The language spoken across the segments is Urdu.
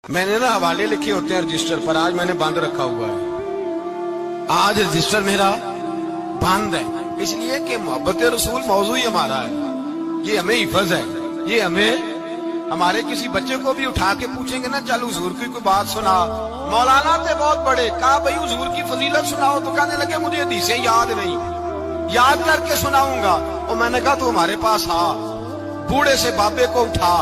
میں نے نا حوالے لکھے ہوتے ہیں رجسٹر پر، آج میں نے بند رکھا ہوا ہے، آج رجسٹر میرا بند ہے، اس لیے کہ محبت رسول موضوع ہی ہمارا ہے، یہ ہمیں حفظ ہے، یہ ہمیں ہمارے کسی بچے کو بھی اٹھا کے پوچھیں گے نا چل حضور کی کوئی بات سنا، مولانا تھے بہت بڑے، کہا بھائی حضور کی فضیلت سناؤ، تو کہنے لگے مجھے حدیثیں یاد نہیں، یاد کر کے سناؤں گا، اور میں نے کہا تو ہمارے پاس آ، بوڑھے سے بابے کو اٹھا،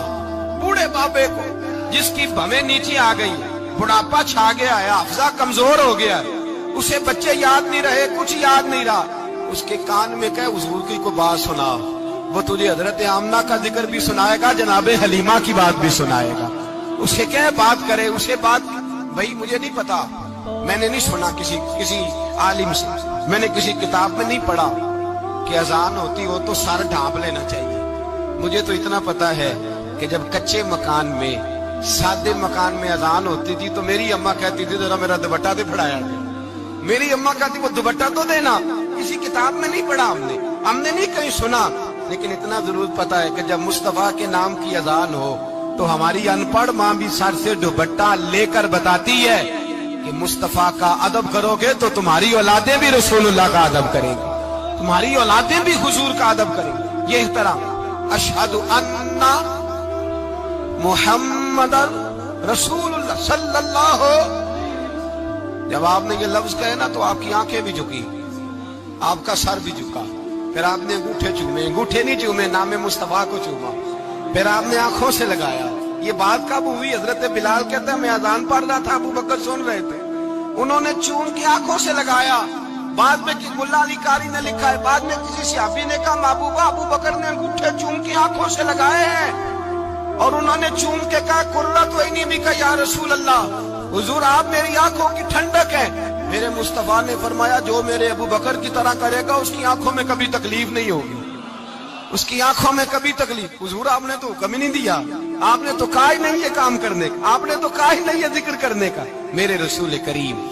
بوڑھے بابے کو جس کی بھویں نیچے آ گئی، بڑھاپا چھا گیا ہے، حافظہ کمزور ہو گیا ہے، اسے بچے یاد نہیں رہے، کچھ یاد نہیں رہا، اس کے کان میں کہے حضور کی کوئی بات سنا، وہ تجھے حضرت آمنہ کا ذکر بھی سنائے گا، جناب حلیمہ کی بات بھی سنائے گا، اسے کہے بات کرے، اسے بات، بھائی مجھے نہیں پتا، میں نے نہیں سنا کسی عالم سے، میں نے کسی کتاب میں نہیں پڑھا کہ اذان ہوتی ہو تو سر ڈھانپ لینا چاہیے، مجھے تو اتنا پتا ہے کہ جب کچے مکان میں، سادے مکان میں اذان ہوتی تھی تو میری اماں کہتی تھی ذرا میرا دوپٹہ دے پھڑایا دے، میری اماں کہتی وہ دوپٹہ تو دینا، کسی کتاب میں نہیں پڑھا ہم نے نہیں کہیں سنا، لیکن اتنا ضرور پتا ہے کہ جب مصطفیٰ کے نام کی اذان ہو تو ہماری ان پڑھ ماں بھی سر سے دوپٹہ لے کر بتاتی ہے کہ مصطفیٰ کا ادب کرو گے تو تمہاری اولادیں بھی رسول اللہ کا ادب کریں گی، تمہاری اولادیں بھی حضور کا ادب کریں گی، یہ احترام، اشہد ان محمد رسول اللہ صلی اللہ، جب آپ نے یہ لفظ کہے نا تو آپ کی آنکھیں بھی جھکی، آپ کا سر بھی جھکا، پھر آپ نے انگوٹھے چومے، انگوٹھے نہیں چومے، نام مصطفیٰ کو چوما، پھر آپ نے آنکھوں سے لگایا، یہ بات کب ہوئی؟ حضرت بلال کہتے ہیں میں اذان پڑھ رہا تھا، ابو بکر سن رہے تھے، انہوں نے چوم کے آنکھوں سے لگایا، بعد میں ملا علی قاری نے لکھا ہے، بعد میں کسی صحابی نے کہا محبوبہ ابو بکر نے انگوٹھے چوم کے آنکھوں سے لگائے ہیں، اور انہوں نے چوم کے کہا قرۃ عینی بک یا رسول اللہ، حضور آپ میری آنکھوں کی ٹھنڈک ہے، میرے مصطفیٰ نے فرمایا جو میرے ابو بکر کی طرح کرے گا اس کی آنکھوں میں کبھی تکلیف نہیں ہوگی، اس کی آنکھوں میں کبھی تکلیف، حضور آپ نے تو حکم ہی نہیں دیا، آپ نے تو کہا ہی نہیں یہ کام کرنے کا، آپ نے تو کہا ہی نہیں یہ ذکر کرنے کا، میرے رسول کریم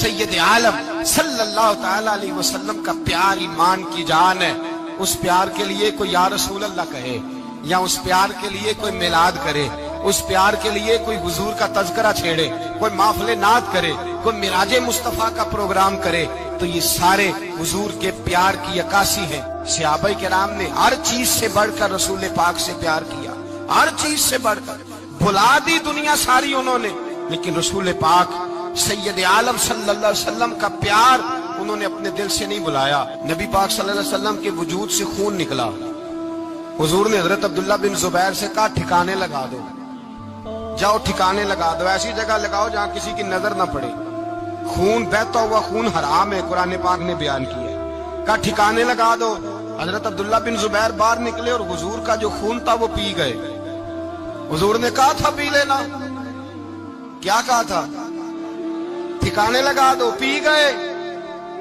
سید عالم صلی اللہ تعالی علیہ وسلم کا پیار ایمان کی جان ہے، اس پیار کے لیے کوئی یا رسول اللہ کہے، یا اس پیار کے لیے کوئی میلاد کرے، اس پیار کے لیے کوئی حضور کا تذکرہ چھیڑے، کوئی محفل نعت کرے، کوئی معراج مصطفیٰ کا پروگرام کرے، تو یہ سارے حضور کے پیار کی عکاسی ہے۔ صحابہ کرام نے ہر چیز سے بڑھ کر رسول پاک سے پیار کیا، ہر چیز سے بڑھ کر، بھلا دی دنیا ساری انہوں نے، لیکن رسول پاک سید عالم صلی اللہ علیہ وسلم کا پیار انہوں نے اپنے دل سے نہیں بلایا۔ نبی پاک صلی اللہ علیہ وسلم کے وجود سے خون نکلا، حضور نے حضرت عبداللہ بن زبیر سے کہا ٹھکانے لگا دو، جاؤ ٹھکانے لگا دو، ایسی جگہ لگاؤ جہاں کسی کی نظر نہ پڑے، خون بہتا ہوا خون حرام ہے، قرآن پاک نے بیان کیا ہے، کہا ٹھکانے لگا دو، حضرت عبداللہ بن زبیر باہر نکلے اور حضور کا جو خون تھا وہ پی گئے، حضور نے کہا تھا پی لینا، کیا کہا تھا؟ ٹھکانے لگا دو، پی گئے،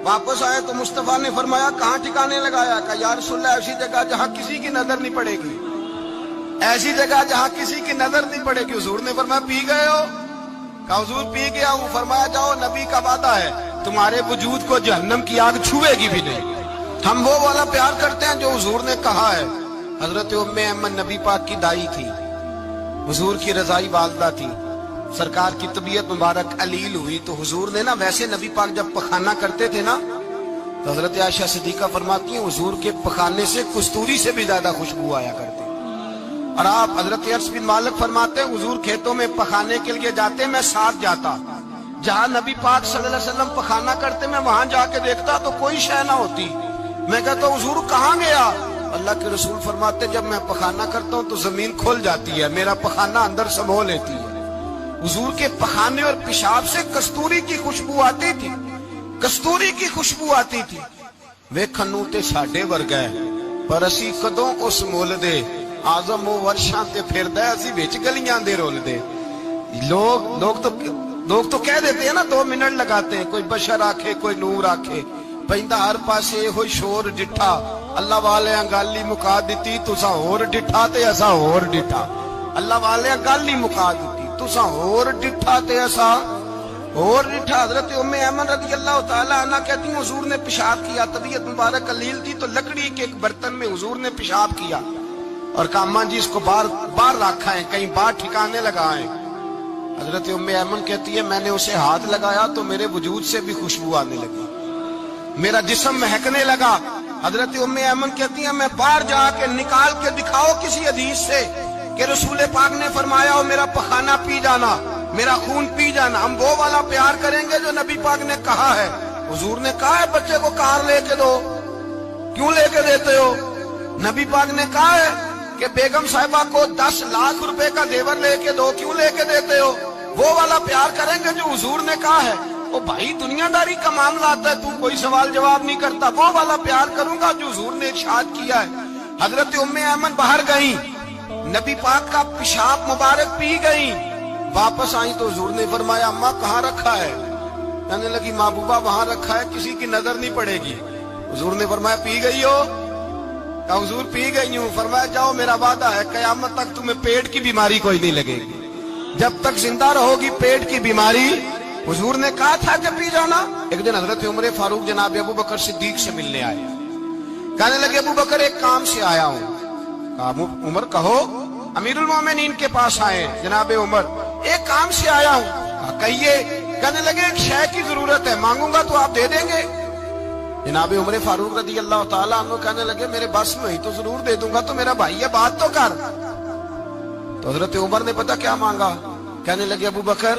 واپس آئے تو مصطفیٰ نے فرمایا کہاں ٹھکانے لگایا؟ کہا یا رسول اللہ ایسی جگہ جہاں کسی کی نظر نہیں پڑے گی، ایسی جگہ جہاں کسی کی نظر نہیں پڑے گی، حضور نے فرمایا پی گئے ہو؟ کہا حضور پی گیا ہوں، فرمایا جاؤ نبی کا وعدہ ہے تمہارے وجود کو جہنم کی آگ چھوئے گی بھی نہیں۔ ہم وہ والا پیار کرتے ہیں جو حضور نے کہا ہے۔ حضرت ام ایمن نبی پاک کی دائی تھی، حضور کی رضائی والدہ تھی، سرکار کی طبیعت مبارک علیل ہوئی تو حضور نے نا، ویسے نبی پاک جب پخانہ کرتے تھے نا تو حضرت عائشہ صدیقہ فرماتی ہیں حضور کے پخانے سے کستوری سے بھی زیادہ خوشبو آیا کرتی، اور آپ حضرت انس بن مالک فرماتے ہیں حضور کھیتوں میں پخانے کے لیے جاتے میں ساتھ جاتا، جہاں نبی پاک صلی اللہ علیہ وسلم پخانہ کرتے میں وہاں جا کے دیکھتا تو کوئی شے نہ ہوتی، میں کہتا حضور کہاں گیا؟ اللہ کے رسول فرماتے جب میں پخانہ کرتا ہوں تو زمین کھل جاتی ہے، میرا پخانہ اندر سمو لیتی ہے۔ حضور کے پخانے اور پیشاب سے کستوری کی خوشبو آتی تھی، کستوری کی خوشبو آتی تھی۔ ویکھنوں تے ساڈے ورگا ہے پر اسی کدوں اس مول دے، آزم و ورشاں تے پھردا ہے اسی وچ گلیاں دے رول دے۔ لوگ تو کہہ دیتے ہیں نا 2 منٹ لگاتے ہیں، کوئی بشر آکھے کوئی نور آکھے، پیندا ہر پاسے ہوئی شور ڈٹھا، اللہ والے گالی مکا دیتی تساں ہور ڈٹھا تے اساں ہور ڈٹھا، اللہ والے گالی مکا دیتی تساں ہور ڈٹھا تے اساں ہور ڈٹھا۔ حضرت ام ایمن رضی اللہ تعالی عنہ کہتی ہیں حضور نے پیشاب کیا، طبیعت مبارک قلیل تھی تو لکڑی کے ایک برتن میں حضور نے پیشاب کیا اور کہا اماں جی اس کو باہر رکھا ہے، کہیں باہر ٹھکانے لگائیں، حضرت ایمن کہتی ہے میں نے اسے ہاتھ لگایا تو میرے وجود سے بھی خوشبو آنے لگی، میرا جسم مہکنے لگا۔ حضرت ایمن کہتی ہیں میں باہر جا کے نکال کے دکھاؤ کسی حدیث سے کہ رسول پاک نے فرمایا ہو میرا پخانہ پی جانا، میرا خون پی جانا، ہم وہ والا پیار کریں گے جو نبی پاک نے کہا ہے۔ حضور نے کہا ہے بچے کو کار لے کے دو، کیوں لے کے دیتے ہو؟ نبی پاک نے کہا ہے کہ بیگم صاحبہ کو 10 لاکھ روپے کا زیور لے کے دو، کیوں لے کے دیتے ہو؟ وہ والا پیار کریں گے جو حضور نے کہا ہے۔ او بھائی دنیا داری کا معاملہ آتا ہے، تو کوئی سوال جواب نہیں کرتا، وہ والا پیار کروں گا جو حضور نے ارشاد کیا ہے۔ حضرت ایمن باہر گئیں، نبی پاک کا پیشاب مبارک پی گئیں، واپس آئیں تو حضور نے فرمایا اماں کہاں رکھا ہے؟ کہنے لگی محبوبہ وہاں رکھا ہے، کسی کی نظر نہیں پڑے گی۔ حضور نے فرمایا پی گئی ہو؟ کہا حضور پی گئی ہوں۔ فرمایا جاؤ میرا وعدہ ہے قیامت تک تمہیں پیٹ کی بیماری کوئی نہیں لگے گی، جب تک زندہ رہو گی پیٹ کی بیماری۔ حضور نے کہا تھا کہ پی جانا۔ ایک دن حضرت عمر فاروق جناب ابو بکر صدیق سے ملنے آئے، کہنے لگے ابو بکر ایک کام سے آیا ہوں۔ کہا عمر کہو۔ امیر المومنین کے پاس آئے جناب عمر، ایک کام سے آیا ہوں۔ کہا کہیے۔ کہنے لگے ایک شے کی ضرورت ہے، مانگوں گا تو آپ دے دیں گے؟ جناب عمر فاروق رضی اللہ تعالیٰ عنہ کہنے لگے میرے بس میں ہی تو ضرور دے دوں گا، تو میرا بھائی ہے بات تو کر۔ تو حضرت عمر نے پتہ کیا مانگا؟ کہنے لگے ابو بکر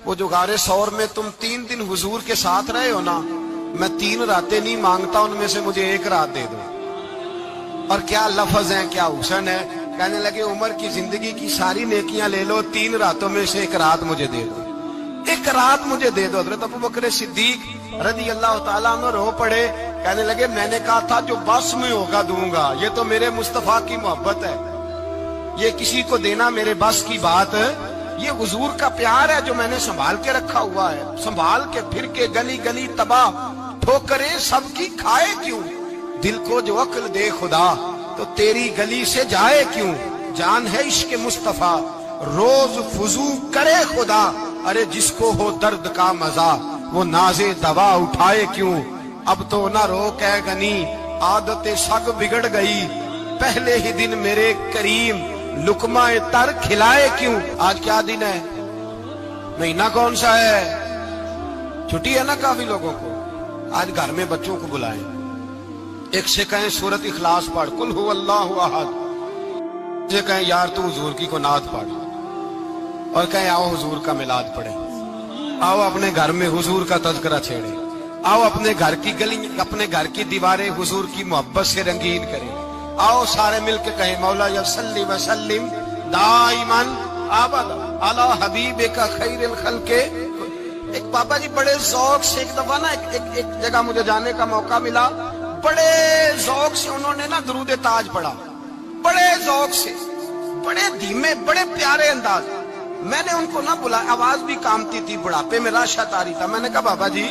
وہ جو غار ثور میں تم 3 دن حضور کے ساتھ رہے ہو نا، میں 3 راتیں نہیں مانگتا، ان میں سے مجھے 1 رات دے دو۔ اور کیا لفظ ہیں، کیا حسن ہے۔ کہنے لگے عمر کی زندگی کی ساری نیکیاں لے لو، 3 راتوں میں سے 1 رات مجھے دے دو، 1 رات مجھے دے دو۔ حضرت ابو بکر صدیق رضی اللہ تعالیٰ عنہ رو پڑے، کہنے لگے میں نے کہا تھا جو بس میں ہوگا دوں گا، یہ تو میرے مصطفیٰ کی محبت ہے، یہ کسی کو دینا میرے بس کی بات، یہ حضور کا پیار ہے جو میں نے سنبھال کے رکھا ہوا ہے، سنبھال کے پھر کے گلی گلی تباہ، ٹھوکریں سب کی کھائے کیوں، دل کو جو عقل دے خدا تو تیری گلی سے جائے کیوں، جان ہے عشق مصطفیٰ روز فضو کرے خدا، ارے جس کو ہو درد کا مزہ وہ نازے دوا اٹھائے کیوں، اب تو نہ روک ہے غنی عادت سگ بگڑ گئی، پہلے ہی دن میرے کریم لقمہ تر کھلائے کیوں۔ آج کیا دن ہے؟ مہینہ کون سا ہے؟ چھٹی ہے نا کافی لوگوں کو۔ آج گھر میں بچوں کو بلائیں، ایک سے کہیں سورت اخلاص پڑھ، قل هو اللہ احد، سے کہیں یار تو حضور کی کو نعت پڑھ، اور کہیں آؤ حضور کا میلاد پڑھیں، آؤ اپنے گھر میں حضور کا تذکرہ چھیڑیں، آؤ اپنے گھر کی گلی اپنے گھر کی دیواریں حضور کی محبت سے رنگین کریں، آؤ سارے مل کے کہیں مولا یا صلی وسلم دائما ابدا علی حبیبک خیر الخلق۔ ایک بابا جی بڑے ذوق سے ایک دفعہ نا ایک جگہ مجھے جانے کا موقع ملا، بڑے ذوق سے انہوں نے نا درود تاج پڑھا، بڑے ذوق سے، بڑے دھیمے بڑے پیارے انداز۔ میں نے ان کو نہ بلایا، آواز بھی کامتی تھی، بڑھاپے میں راشت آ رہی تھا۔ میں نے کہا بابا جی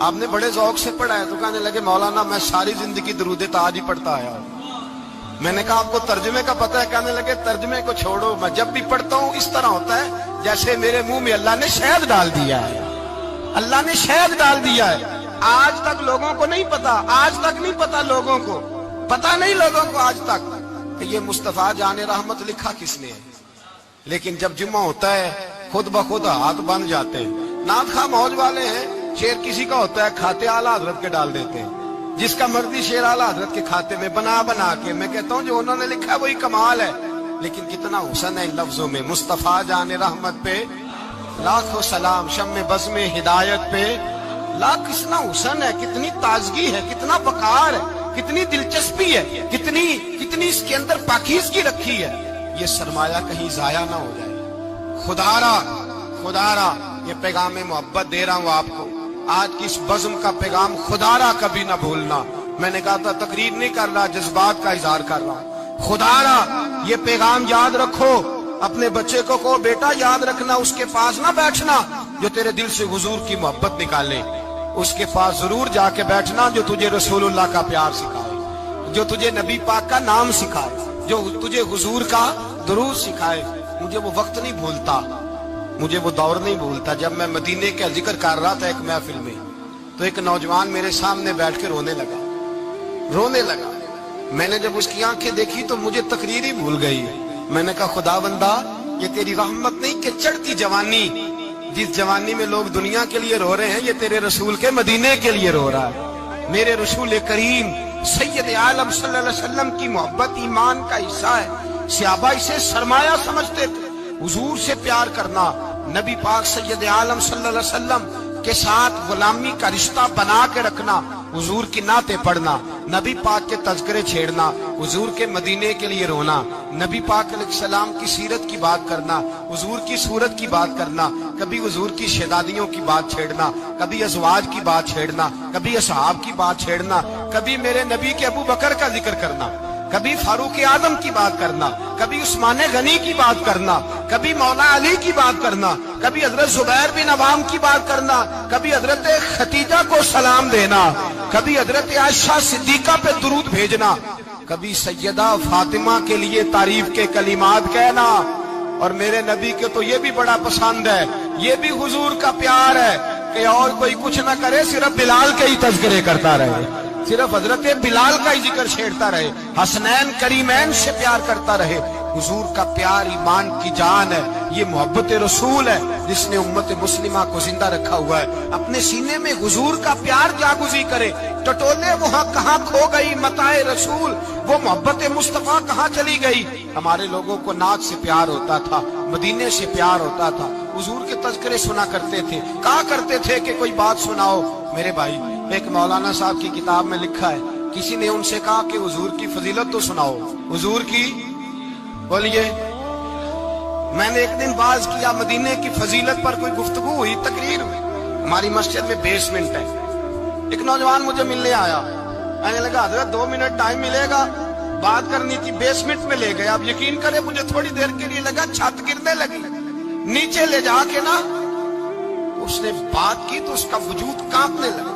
آپ نے بڑے ذوق سے پڑھا ہے؟ تو کہنے لگے مولانا میں ساری زندگی درود تاج ہی پڑھتا آیا ہوں۔ میں نے کہا آپ کو ترجمے کا پتہ ہے؟ کہنے لگے ترجمے کو چھوڑو، میں جب بھی پڑھتا ہوں اس طرح ہوتا ہے جیسے میرے منہ میں اللہ نے شہد ڈال دیا ہے، اللہ نے شہد ڈال دیا ہے۔ آج تک لوگوں کو نہیں پتا، آج تک نہیں پتا لوگوں کو، پتا نہیں لوگوں کو آج تک کہ یہ مصطفیٰ جان رحمت لکھا کس نے ہے۔ لیکن جب جمعہ ہوتا ہے خود بخود ہاتھ بن جاتے ہیں۔ نعت خواہ موج والے ہیں، شعر کسی کا ہوتا ہے کھاتے اعلیٰ حضرت کے ڈال دیتے ہیں، جس کا مرضی شعر اعلیٰ حضرت کے کھاتے میں بنا بنا کے۔ میں کہتا ہوں جو انہوں نے لکھا وہی کمال ہے، لیکن کتنا حسن ہے ان لفظوں میں۔ مصطفیٰ جان رحمت پہ لاکھوں سلام، شم بزم ہدایت پہ لاکھ، کتنا حسن ہے، کتنی تازگی ہے، کتنا وقار ہے، کتنی دلچسپی ہے، کتنی اس کے اندر پاکیزگی رکھی ہے۔ یہ سرمایہ کہیں ضائع نہ ہو جائے۔ خدا را یہ پیغام محبت دے رہا ہوں آپ کو، آج کی اس بزم کا پیغام خدا را کبھی نہ بھولنا۔ میں نے کہا تھا تقریر نہیں کر رہا، جذبات کا اظہار کر رہا ہوں۔ خدا را یہ پیغام یاد رکھو، اپنے بچے کو کہو بیٹا یاد رکھنا اس کے پاس نہ بیٹھنا جو تیرے دل سے حضور کی محبت نکالے، اس کے پاس ضرور جا کے بیٹھنا جو تجھے رسول اللہ کا پیار سکھائے، جو تجھے نبی پاک کا نام سکھائے، جو تجھے حضور کا درود سکھائے۔ مجھے وہ وقت نہیں بھولتا، مجھے وہ دور نہیں بھولتا جب میں مدینے کا ذکر کر رہا تھا ایک محفل میں، تو ایک نوجوان میرے سامنے بیٹھ کے رونے لگا۔ میں نے جب اس کی آنکھیں دیکھی تو مجھے تقریر ہی بھول گئی۔ میں نے کہا خدا بندہ یہ تیری رحمت نہیں کہ چڑھتی جوانی، جس جوانی میں لوگ دنیا کے لیے رو رہے ہیں، یہ تیرے رسول کے مدینے کے لیے رو رہا ہے۔ میرے رسول کریم سید عالم صلی اللہ علیہ وسلم کی محبت ایمان کا حصہ ہے۔ صحابہ اسے سرمایہ سمجھتے تھے۔ حضور سے پیار کرنا، نبی پاک سید عالم صلی اللہ علیہ وسلم کے ساتھ غلامی کا رشتہ بنا کے رکھنا، حضور کی نعتیں پڑھنا، نبی پاک کے تذکرے چھیڑنا، حضور کے مدینے کے لیے رونا، نبی پاک علیہ السلام کی سیرت کی بات کرنا، حضور کی صورت کی بات کرنا، کبھی حضور کی شہزادیوں کی بات چھیڑنا، کبھی ازواج کی بات چھیڑنا، کبھی اصحاب کی بات چھیڑنا، کبھی میرے نبی کے ابو بکر کا ذکر کرنا، کبھی فاروق اعظم کی بات کرنا، کبھی عثمان غنی کی بات کرنا، کبھی مولا علی کی بات کرنا، کبھی حضرت زبیر بن عوام کی بات کرنا، کبھی حضرت خدیجہ کو سلام دینا، کبھی حضرت عائشہ صدیقہ پہ درود بھیجنا، کبھی سیدہ فاطمہ کے لیے تعریف کے کلمات کہنا۔ اور میرے نبی کے تو یہ بھی بڑا پسند ہے، یہ بھی حضور کا پیار ہے کہ اور کوئی کچھ نہ کرے، صرف بلال کے ہی تذکرے کرتا رہے، صرف حضرت بلال کا ہی ذکر چھیڑتا رہے، حسنین کریمین سے پیار کرتا رہے۔ حضور کا پیار ایمان کی جان ہے، یہ محبت رسول ہے جس نے امت مسلمہ کو زندہ رکھا ہوا ہے۔ اپنے سینے میں حضور کا پیار جاگزی کرے، ٹٹولے وہاں کہاں کھو گئی متاع رسول، وہ محبت مصطفیٰ کہاں چلی گئی۔ ہمارے لوگوں کو نعت سے پیار ہوتا تھا، مدینے سے پیار ہوتا تھا، حضور کے تذکرے سنا کرتے تھے، کہا کرتے تھے کہ کوئی بات سناؤ۔ میرے بھائی، ایک مولانا صاحب کی کتاب میں لکھا ہے، کسی نے ان سے کہا کہ حضور کی فضیلت تو سناؤ، حضور کی بولیے۔ میں نے ایک دن باز کیا، مدینے کی فضیلت پر کوئی گفتگو ہوئی، تقریر ہوئی، ہماری مسجد میں بیسمنٹ ہے۔ ایک نوجوان مجھے ملنے آیا، کہنے لگا حضرت 2 منٹ ٹائم ملے گا، بات کرنی تھی۔ بیسمنٹ میں لے گیا، اب یقین کرے مجھے تھوڑی دیر کے لیے لگا چھت گرنے لگی، نیچے لے جا کے نا اس نے بات کی تو اس کا وجود کانپنے لگا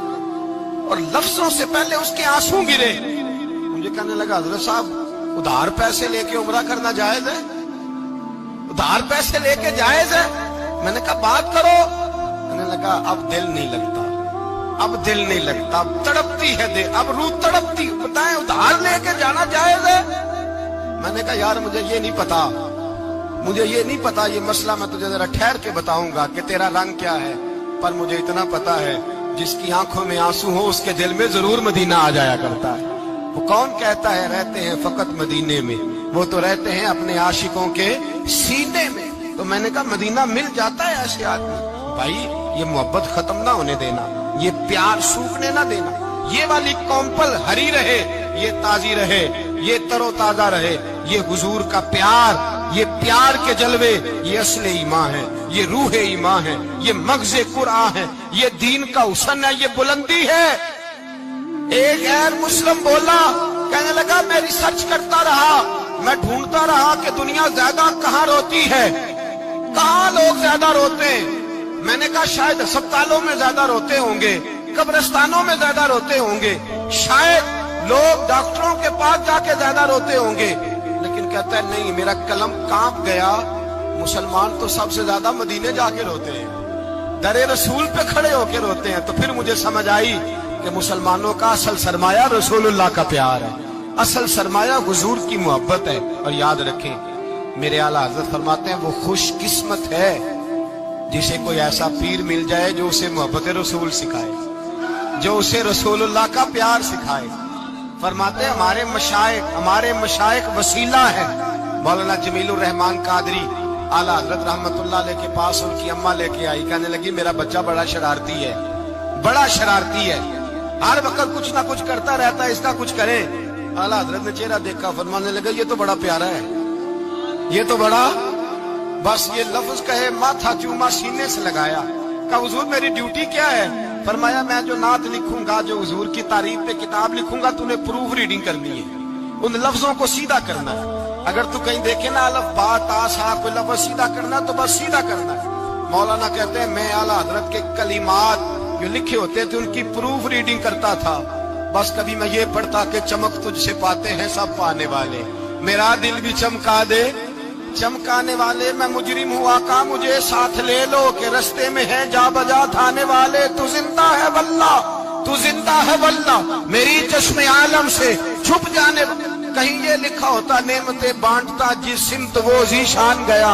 اور لفظوں سے پہلے اس کے آنسو گرے۔ مجھے کہنے لگا حضرت صاحب ادھار پیسے لے کے عمرہ کرنا جائز ہے؟ ادھار پیسے لے کے جائز ہے؟ میں نے کہا بات کرو۔ کہنے لگا اب دل نہیں لگتا، اب دل نہیں لگتا، اب تڑپتی ہے دل، اب روح تڑپتی، بتائیں ادھار لے کے جانا جائز ہے؟ میں نے کہا یار مجھے یہ نہیں پتا، مجھے یہ نہیں پتا، یہ مسئلہ میں تجھے ذرا ٹھہر کے بتاؤں گا کہ تیرا رنگ کیا ہے، پر مجھے اتنا پتا ہے جس کی آنکھوں میں آنسو ہو اس کے دل میں ضرور مدینہ آ جایا کرتا ہے۔ وہ کون کہتا ہے رہتے ہیں فقط مدینے میں، وہ تو رہتے ہیں اپنے عاشقوں کے سینے میں۔ تو میں نے کہا مدینہ مل جاتا ہے ایسے آدمی۔ بھائی یہ محبت ختم نہ ہونے دینا، یہ پیار سوکھنے نہ دینا، یہ والی کومپل ہری رہے، یہ تازی رہے، یہ تر و تازہ رہے۔ یہ حضور کا پیار، یہ پیار کے جلوے، یہ اصل ایمان ہے، یہ روح ایمان ہے، یہ مغز قرآن ہے، یہ دین کا حسن ہے، یہ بلندی ہے۔ ایک غیر مسلم بولا، کہنے لگا میں ریسرچ کرتا رہا، میں ڈھونڈتا رہا کہ دنیا زیادہ کہاں روتی ہے، کہاں لوگ زیادہ روتے ہیں۔ میں نے کہا شاید ہسپتالوں میں زیادہ روتے ہوں گے، قبرستانوں میں زیادہ روتے ہوں گے، شاید لوگ ڈاکٹروں کے پاس جا کے زیادہ روتے ہوں گے، لیکن کہتا ہے نہیں، میرا قلم کانپ گیا، مسلمان تو سب سے زیادہ مدینے جا کے روتے ہیں، در رسول پہ کھڑے ہو کے روتے ہیں۔ تو پھر مجھے سمجھ آئی کہ مسلمانوں کا اصل سرمایہ رسول اللہ کا پیار ہے، اصل سرمایہ حضور کی محبت ہے۔ اور یاد رکھیں میرے اعلیٰ حضرت فرماتے ہیں وہ خوش قسمت ہے جسے کوئی ایسا پیر مل جائے جو اسے محبت رسول سکھائے، جو اسے رسول اللہ کا پیار سکھائے۔ فرماتے ہیں ہمارے مشائخ وسیلہ ہیں۔ مولانا جمیل الرحمان قادری اعلیٰ حضرت رحمت اللہ علیہ کے پاس ان کی اماں لے کے آئی، کہنے لگی میرا بچہ بڑا شرارتی ہے، بڑا شرارتی ہے، ہر وقت کچھ نہ کچھ کرتا رہتا ہے، اس کا کچھ کرے۔ اعلیٰ حضرت نے چہرہ دیکھا، فرمانے لگا یہ تو بڑا پیارا ہے، یہ تو بڑا، بس یہ لفظ کہے ماتھا چوما سینے سے لگایا۔ کہا حضور میری ڈیوٹی کیا ہے؟ فرمایا میں جو نعت لکھوں گا، جو حضور کی تعریف پہ کتاب لکھوں گا، تو نے پروف ریڈنگ کرنی ہے، ان لفظوں کو سیدھا کرنا ہے۔ اگر تو کہیں دیکھے نا الف با تا سا کوئی لفظ سیدھا کرنا تو بس سیدھا کرنا ہے۔ مولانا کہتے ہیں میں اعلیٰ حضرت کے کلمات جو لکھے ہوتے تھے ان کی پروف ریڈنگ کرتا تھا، بس کبھی میں یہ پڑھتا کہ چمک تجھ سے پاتے ہیں سب پانے والے، میرا دل بھی چمکا دے چمکانے والے، میں مجرم ہوں آقا مجھے ساتھ لے لو کہ رستے میں ہے جا بجا تھانے والے، تو زندہ ہے واللہ، تو زندہ ہے واللہ، میری چشم عالم سے چھپ جانے۔ کہیں یہ لکھا ہوتا نعمتیں بانٹتا جس سمت وہ ذیشان گیا،